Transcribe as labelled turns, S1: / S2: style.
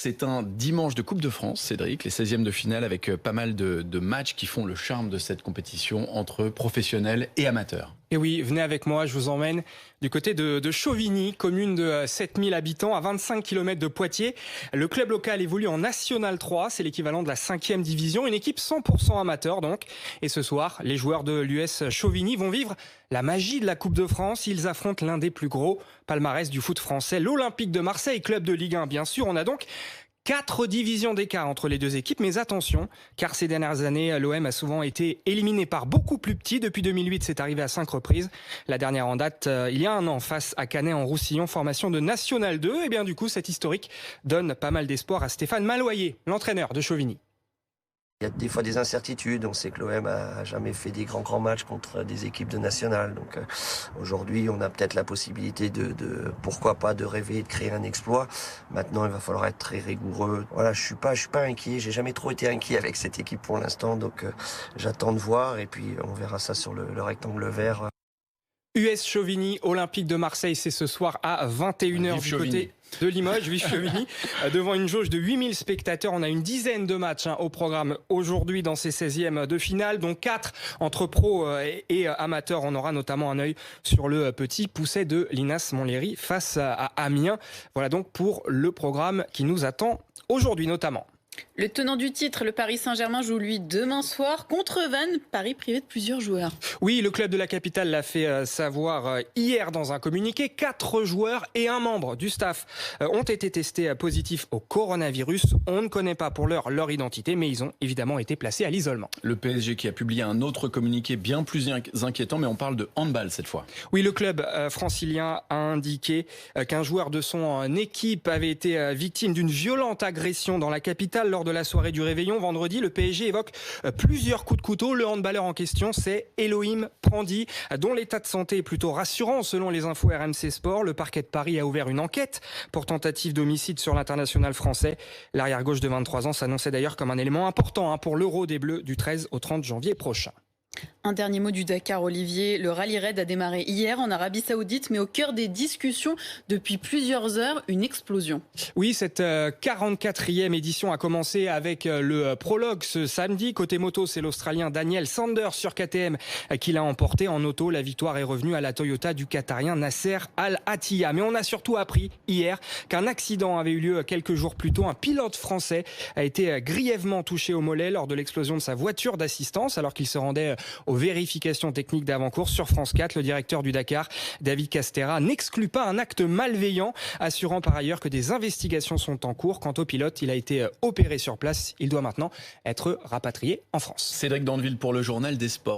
S1: c'est un dimanche de Coupe de France, Cédric, les 16e de finale avec pas mal de matchs qui font le charme de cette compétition entre professionnels et amateurs.
S2: Et oui, venez avec moi, je vous emmène du côté de Chauvigny, commune de 7000 habitants à 25 km de Poitiers. Le club local évolue en National 3, c'est l'équivalent de la 5e division, une équipe 100% amateur donc. Et ce soir, les joueurs de l'US Chauvigny vont vivre la magie de la Coupe de France. Ils affrontent l'un des plus gros palmarès du foot français, l'Olympique de Marseille, club de Ligue 1 bien sûr. On a donc 4 divisions d'écart entre les deux équipes, mais attention, car ces dernières années, l'OM a souvent été éliminé par beaucoup plus petits. Depuis 2008, c'est arrivé à 5 reprises. La dernière en date, il y a un an, face à Canet en Roussillon, formation de National 2. Et bien du coup, cet historique donne pas mal d'espoir à Stéphane Maloyer, l'entraîneur de Chauvigny.
S3: Il y a des fois des incertitudes. On sait que l'OM a jamais fait des grands matchs contre des équipes de nationales. Donc aujourd'hui, on a peut-être la possibilité pourquoi pas, de rêver et de créer un exploit. Maintenant, il va falloir être très rigoureux. Voilà, je suis pas inquiet. J'ai jamais trop été inquiet avec cette équipe pour l'instant. Donc j'attends de voir et puis on verra ça sur le rectangle vert.
S2: US Chauvigny, Olympique de Marseille, c'est ce soir à 21h du côté de Limoges, Chauvigny, devant une jauge de 8000 spectateurs. On a une dizaine de matchs au programme aujourd'hui dans ces 16e de finale, dont 4 entre pros et amateurs. On aura notamment un œil sur le petit Pousset de l'Inas Montlhéry face à Amiens. Voilà donc pour le programme qui nous attend aujourd'hui notamment.
S4: Le tenant du titre, le Paris Saint-Germain, joue lui demain soir contre Vannes, pari privé de plusieurs joueurs.
S2: Oui, le club de la capitale l'a fait savoir hier dans un communiqué. 4 joueurs et un membre du staff ont été testés positifs au coronavirus. On ne connaît pas pour l'heure leur identité, mais ils ont évidemment été placés à l'isolement.
S1: Le PSG qui a publié un autre communiqué bien plus inquiétant, mais on parle de handball cette fois.
S2: Oui, le club francilien a indiqué qu'un joueur de son équipe avait été victime d'une violente agression dans la capitale lors de la soirée du réveillon vendredi. Le PSG évoque plusieurs coups de couteau. Le handballeur en question, c'est Elohim Prandi, dont l'état de santé est plutôt rassurant selon les infos RMC Sport. Le parquet de Paris a ouvert une enquête pour tentative d'homicide sur l'international français. L'arrière-gauche de 23 ans s'annonçait d'ailleurs comme un élément important pour l'Euro des Bleus du 13 au 30 janvier prochain.
S4: Un dernier mot du Dakar, Olivier. Le rallye raid a démarré hier en Arabie Saoudite, mais au cœur des discussions depuis plusieurs heures, une explosion.
S2: Oui, cette 44e édition a commencé avec le prologue ce samedi. Côté moto, c'est l'Australien Daniel Sanders sur KTM qui l'a emporté. En auto, la victoire est revenue à la Toyota du Qatarien Nasser Al-Attiyah. Mais on a surtout appris hier qu'un accident avait eu lieu quelques jours plus tôt. Un pilote français a été grièvement touché au mollet lors de l'explosion de sa voiture d'assistance alors qu'il se rendait aux vérifications techniques d'avant-course. Sur France 4, le directeur du Dakar, David Castera, n'exclut pas un acte malveillant, assurant par ailleurs que des investigations sont en cours. Quant au pilote, il a été opéré sur place. Il doit maintenant être rapatrié en France.
S1: Cédric Dandeville pour le journal des sports.